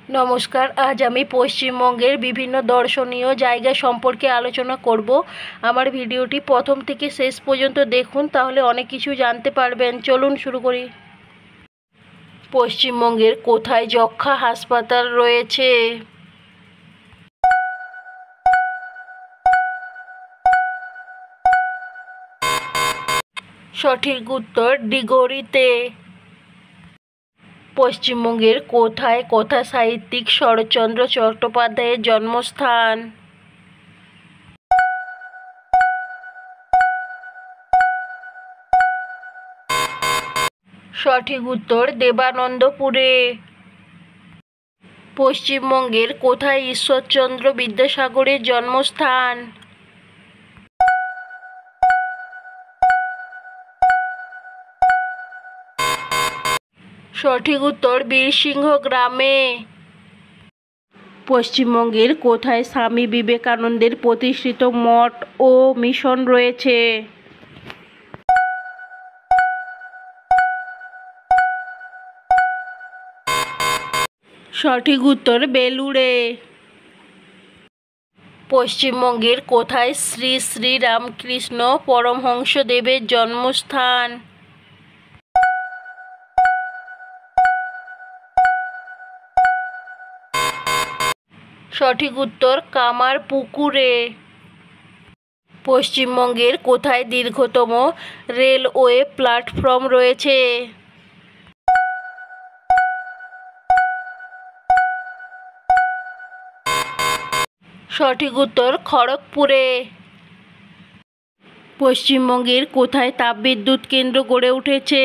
নমস্কার। আজ আমি পশ্চিমবঙ্গের বিভিন্ন দর্শনীয় জায়গা সম্পর্কে আলোচনা করব। আমার ভিডিওটি প্রথম থেকে শেষ পর্যন্ত দেখুন, তাহলে অনেক কিছু জানতে পারবেন। চলুন শুরু করি। পশ্চিমবঙ্গের কোথায় যক্ষ্মা হাসপাতাল রয়েছে? সঠিক উত্তর ডিগোরিতে। পশ্চিমবঙ্গের কোথায় কথা সাহিত্যিক শরৎচন্দ্র চট্টোপাধ্যায়ের জন্মস্থান? সঠিক উত্তর দেবানন্দপুরে। পশ্চিমবঙ্গের কোথায় ঈশ্বরচন্দ্র বিদ্যাসাগরের জন্মস্থান? সঠিক উত্তর বীরসিংহ গ্রামে। পশ্চিমবঙ্গের কোথায় স্বামী বিবেকানন্দের প্রতিষ্ঠিত মঠ ও মিশন রয়েছে? সঠিক উত্তর বেলুড়ে। পশ্চিমবঙ্গের কোথায় শ্রী শ্রী রামকৃষ্ণ পরমহংসদেবের জন্মস্থান? সঠিক উত্তর কামারপুকুরে। পশ্চিমবঙ্গের কোথায় দীর্ঘতম রেলওয়ে প্ল্যাটফর্ম রয়েছে? সঠিক উত্তর খড়গপুরে। পশ্চিমবঙ্গের কোথায় তাপবিদ্যুৎ কেন্দ্র গড়ে উঠেছে?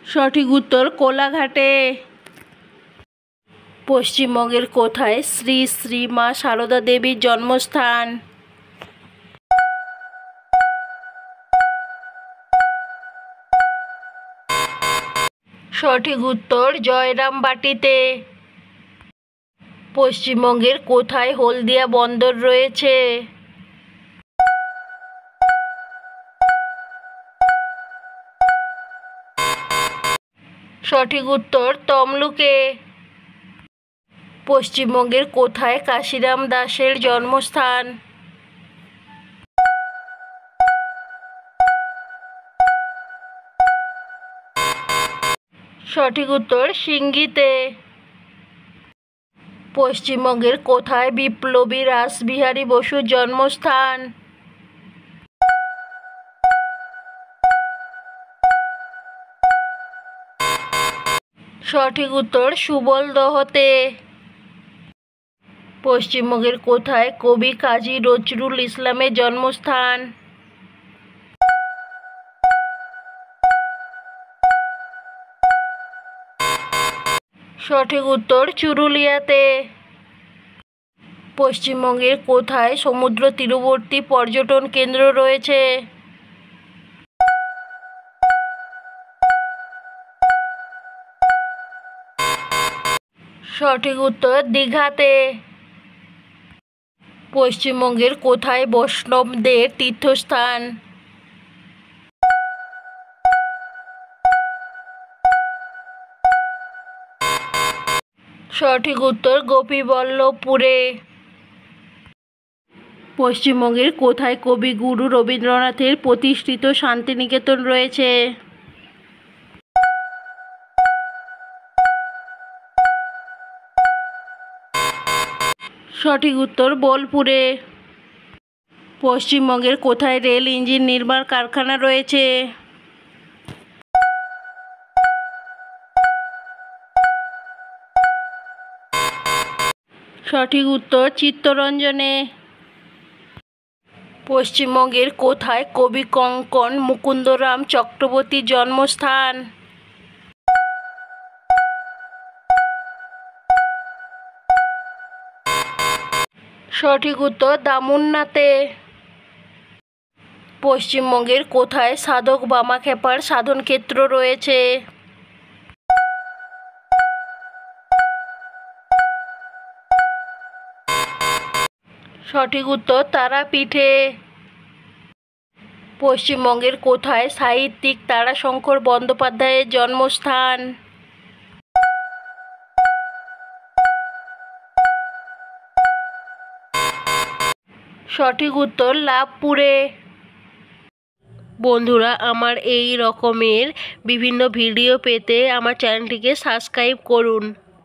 সঠিক উত্তর কোলাঘাটে। পশ্চিমবঙ্গের কোথায় শ্রী শ্রী মা সারদা দেবীর জন্মস্থান? সঠিক উত্তর জয়রামবাটিতে। পশ্চিমবঙ্গের কোথায় হলদিয়া বন্দর রয়েছে? সঠিক উত্তর তমলুকে। পশ্চিমবঙ্গের কোথায় কাশিরাম দাসের জন্মস্থান? সঠিক উত্তর সিঙ্গিতে। পশ্চিমবঙ্গের কোথায় বিপ্লবী রাসবিহারী বসুর জন্মস্থান? সঠিক উত্তর সুবলদহতে। পশ্চিমবঙ্গের কোথায় কবি কাজী নজরুল ইসলামের জন্মস্থান? সঠিক উত্তর চুরুলিয়াতে। পশ্চিমবঙ্গের কোথায় সমুদ্র তীরবর্তী পর্যটন কেন্দ্র রয়েছে? সঠিক উত্তর দীঘাতে। পশ্চিমবঙ্গের কোথায় বৈষ্ণবদের তীর্থস্থান? সঠিক উত্তর গোপীবল্লভপুরে। পশ্চিমবঙ্গের কোথায় কবিগুরু রবীন্দ্রনাথের প্রতিষ্ঠিত শান্তিনিকেতন রয়েছে? সঠিক উত্তর বোলপুরে। পশ্চিমবঙ্গের কোথায় রেল ইঞ্জিন নির্মাণ কারখানা রয়েছে? সঠিক উত্তর চিত্তরঞ্জনে। পশ্চিমবঙ্গের কোথায় কবি কঙ্কন মুকুন্দরাম চক্রবর্তীর জন্মস্থান? সঠিক উত্তর দামুন্নাতে। পশ্চিমবঙ্গের কোথায় সাধক বামাখ্যাপার সাধনক্ষেত্র রয়েছে? সঠিক উত্তর তারাপীঠে। পশ্চিমবঙ্গের কোথায় সাহিত্যিক তারাশঙ্কর বন্দ্যোপাধ্যায়ের জন্মস্থান? সঠিক উত্তর লাভপুরে। বন্ধুরা, আমার এই রকমের বিভিন্ন ভিডিও পেতে আমার চ্যানেলটিকে সাবস্ক্রাইব করুন।